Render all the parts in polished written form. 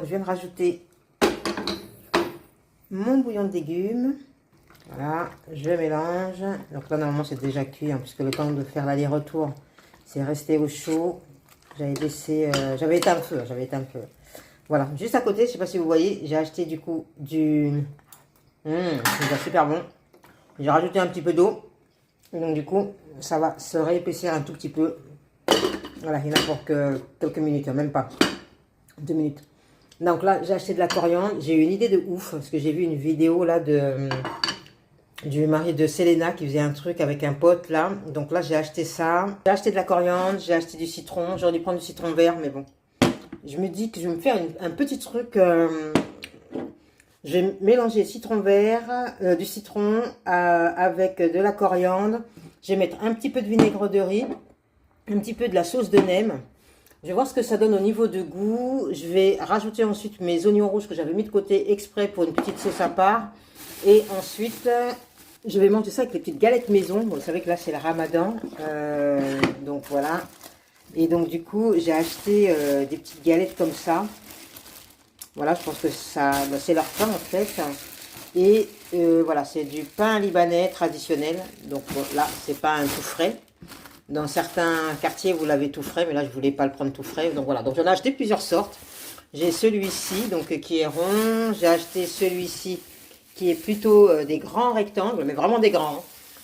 Je viens de rajouter mon bouillon de légumes. Voilà, je mélange. Donc là, normalement, c'est déjà cuit, hein, puisque le temps de faire l'aller-retour, c'est resté au chaud. J'avais laissé, j'avais éteint le feu, Voilà, juste à côté, je sais pas si vous voyez, j'ai acheté du coup c'est déjà super bon. J'ai rajouté un petit peu d'eau. Donc du coup, ça va se réépaissir un tout petit peu. Voilà, il y en a pour que quelques minutes, hein, même pas 2 minutes. Donc là, j'ai acheté de la coriandre. J'ai eu une idée de ouf, parce que j'ai vu une vidéo là du mari de Selena qui faisait un truc avec un pote là. Donc là, j'ai acheté ça. J'ai acheté de la coriandre, j'ai acheté du citron. J'aurais dû prendre du citron vert, mais bon. Je me dis que je vais me faire un petit truc. Je vais mélanger citron vert, du citron avec de la coriandre. Je vais mettre un petit peu de vinaigre de riz, un petit peu de la sauce de nem. Je vais voir ce que ça donne au niveau de goût. Je vais rajouter ensuite mes oignons rouges que j'avais mis de côté exprès pour une petite sauce à part. Et ensuite, je vais manger ça avec les petites galettes maison. Bon, vous savez que là, c'est le ramadan. Donc voilà. Et donc du coup, j'ai acheté des petites galettes comme ça. Voilà, je pense que ça, c'est leur pain en fait. Et voilà, c'est du pain libanais traditionnel. Donc bon, là, c'est pas un tout frais. Dans certains quartiers, vous l'avez tout frais, mais là, je voulais pas le prendre tout frais. Donc voilà, donc j'en ai acheté plusieurs sortes. J'ai celui-ci, donc qui est rond. J'ai acheté celui-ci qui est plutôt des grands rectangles, mais vraiment des grands. Hein.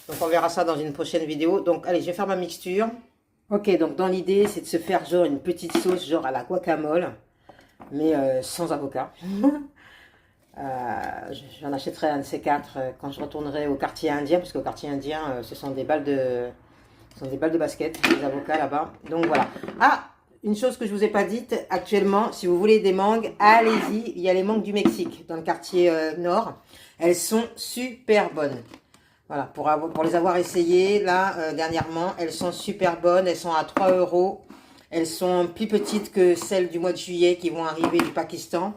Donc on verra ça dans une prochaine vidéo. Donc allez, je vais faire ma mixture. Ok, donc dans l'idée, c'est de se faire genre une petite sauce genre à la guacamole, mais sans avocat. J'en achèterai un de ces quatre quand je retournerai au quartier indien, parce qu'au quartier indien, ce sont des balles de basket, des avocats là-bas. Donc voilà. Ah, une chose que je vous ai pas dite, actuellement, si vous voulez des mangues, allez-y. Il y a les mangues du Mexique, dans le quartier nord. Elles sont super bonnes. Voilà, pour les avoir essayées, là, dernièrement, elles sont super bonnes. Elles sont à 3 €. Elles sont plus petites que celles du mois de juillet qui vont arriver du Pakistan.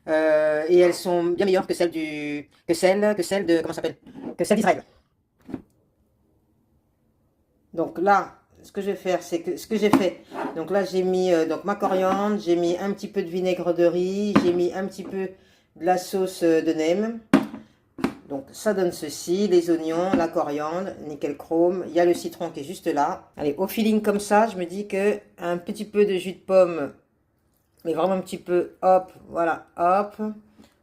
Et elles sont bien meilleures que celles de, comment ça s'appelle? Que celles d'Israël. Donc là, ce que je vais faire, c'est que ce que j'ai fait. Donc là, j'ai mis donc ma coriandre, j'ai mis un petit peu de vinaigre de riz, j'ai mis un petit peu de la sauce de nem. Donc ça donne ceci, les oignons, la coriandre, nickel chrome. Il y a le citron qui est juste là. Allez, au feeling comme ça, je me dis que un petit peu de jus de pomme, mais vraiment un petit peu, hop, voilà, hop.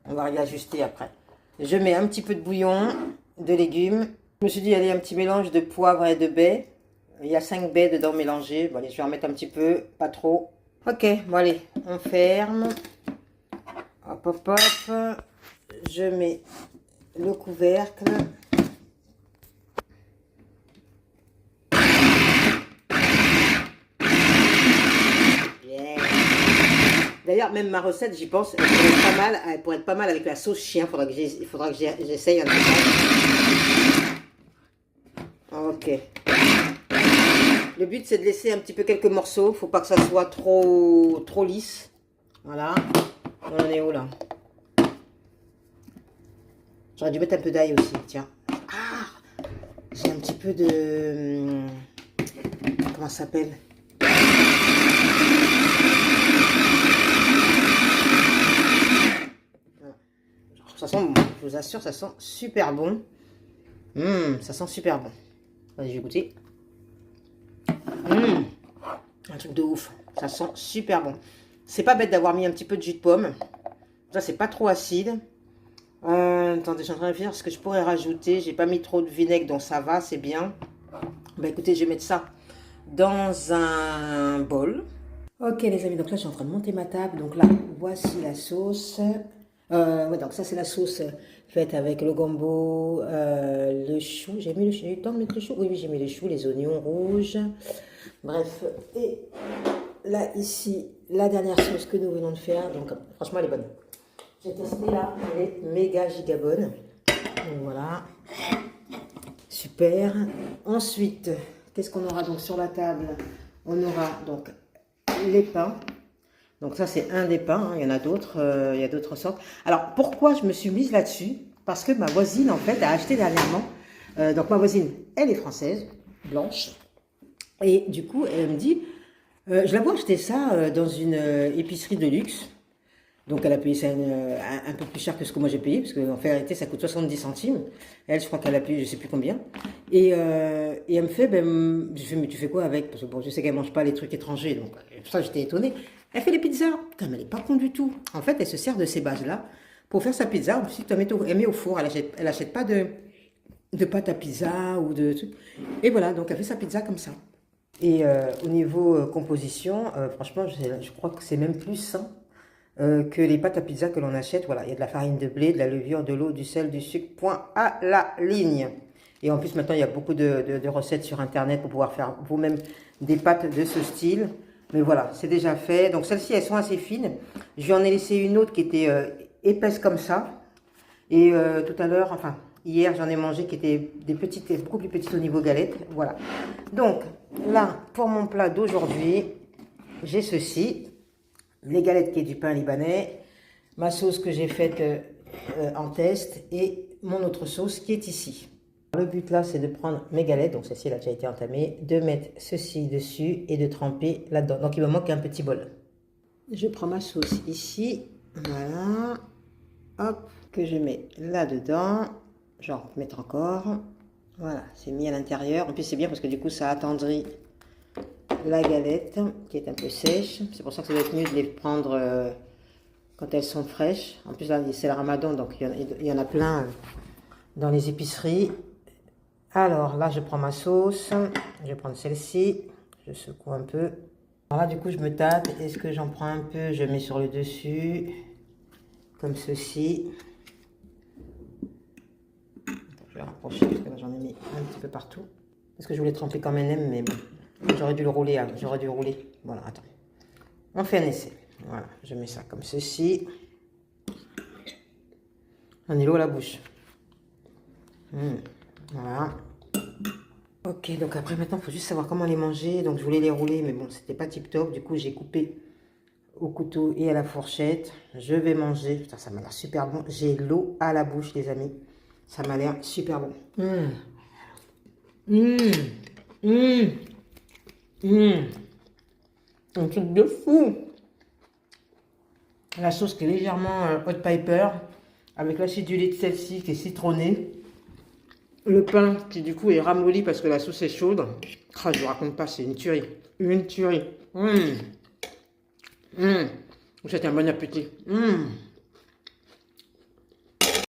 On va réajuster après. Je mets un petit peu de bouillon, de légumes. Je me suis dit, allez, un petit mélange de poivre et de baies. Il y a 5 baies dedans mélangées. Bon, allez, je vais en mettre un petit peu, pas trop. Ok, bon allez, on ferme. Hop, hop, hop. Je mets le couvercle. Yeah. D'ailleurs, même ma recette, j'y pense, elle pourrait être pas mal avec la sauce chien. Il faudra que j'essaye un peu. Ok. Le but, c'est de laisser un petit peu quelques morceaux. Faut pas que ça soit trop lisse. Voilà. On en est où là? J'aurais dû mettre un peu d'ail aussi, tiens. Ah, j'ai un petit peu de... Comment ça s'appelle? Ça sent bon, je vous assure, ça sent super bon. Ça sent super bon. Allez, je vais goûter. Un truc de ouf. Ça sent super bon. C'est pas bête d'avoir mis un petit peu de jus de pomme. Ça, c'est pas trop acide. Attendez, je suis en train de réfléchir ce que je pourrais rajouter. J'ai pas mis trop de vinaigre, donc ça va, c'est bien. Bah écoutez, je vais mettre ça dans un bol. Ok les amis, donc là je suis en train de monter ma table. Donc là, voici la sauce. Ouais, donc ça c'est la sauce faite avec le gombo, le chou. J'ai mis le chou, j'ai eu le temps de mettre le chou. Oui, oui, j'ai mis le chou, les oignons rouges. Bref, et là ici, la dernière sauce que nous venons de faire. Donc franchement elle est bonne. J'ai testé là, elle est méga giga bonne. Donc voilà. Super. Ensuite, qu'est-ce qu'on aura donc sur la table? On aura donc les pains. Donc ça, c'est un des pains. Hein. Il y en a d'autres. Il y a d'autres sortes. Alors, pourquoi je me suis mise là-dessus? Parce que ma voisine, en fait, a acheté dernièrement. Donc, ma voisine, elle est française, blanche. Et du coup, elle me dit, je la vois acheter ça dans une épicerie de luxe. Donc elle a payé ça un peu plus cher que ce que moi j'ai payé, parce qu'en réalité ça coûte 70 centimes. Elle, je crois qu'elle a payé je sais plus combien. Et elle me fait, ben, je fais, mais tu fais quoi avec? Parce que bon, je sais qu'elle mange pas les trucs étrangers, donc pour ça j'étais étonnée. Elle fait les pizzas. Putain, mais elle est pas con du tout. En fait, elle se sert de ces bases-là pour faire sa pizza. Ensuite, elle met au four. Elle achète pas de pâte à pizza ou de trucs. Et voilà, donc elle fait sa pizza comme ça. Et au niveau composition, franchement, je crois que c'est même plus sain que les pâtes à pizza que l'on achète. Voilà, il y a de la farine de blé, de la levure, de l'eau, du sel, du sucre, point à la ligne. Et en plus, maintenant, il y a beaucoup de recettes sur Internet pour pouvoir faire vous-même des pâtes de ce style. Mais voilà, c'est déjà fait. Donc, celles-ci, elles sont assez fines. Je lui en ai laissé une autre qui était épaisse comme ça. Et tout à l'heure, enfin, hier, j'en ai mangé qui étaient des petites, beaucoup plus petites au niveau galettes. Voilà. Donc, là, pour mon plat d'aujourd'hui, j'ai ceci. Les galettes qui est du pain libanais, ma sauce que j'ai faite en test et mon autre sauce qui est ici. Le but là, c'est de prendre mes galettes, donc celle-ci elle a déjà été entamée, de mettre ceci dessus et de tremper là-dedans. Donc il me manque un petit bol. Je prends ma sauce ici, voilà, hop, que je mets là-dedans. Genre mettre encore, voilà, c'est mis à l'intérieur. En plus c'est bien parce que du coup ça attendrit la galette qui est un peu sèche. C'est pour ça que ça doit être mieux de les prendre quand elles sont fraîches. En plus là c'est le ramadan, donc il y en a plein dans les épiceries. Alors là je prends ma sauce, je vais prendre celle-ci, je secoue un peu. Alors là du coup je me tâte, est-ce que j'en prends un peu, je mets sur le dessus, comme ceci. Je vais rapprocher parce que là j'en ai mis un petit peu partout. Parce que je voulais tremper comme un M, mais bon. J'aurais dû le rouler, j'aurais dû rouler. Voilà, attends. On fait un essai. Voilà, je mets ça comme ceci. On est l'eau à la bouche. Voilà. Ok, donc après maintenant, il faut juste savoir comment les manger. Donc je voulais les rouler, mais bon, c'était pas tip top. Du coup, j'ai coupé au couteau et à la fourchette. Je vais manger. Putain, ça m'a l'air super bon. J'ai l'eau à la bouche, les amis. Ça m'a l'air super bon. Un truc de fou. La sauce qui est légèrement hot pepper, avec l'acidulé de celle-ci qui est citronnée. Le pain qui du coup est ramolli parce que la sauce est chaude. Ah, je vous raconte pas, c'est une tuerie. Une tuerie. Je vous souhaite un bon appétit.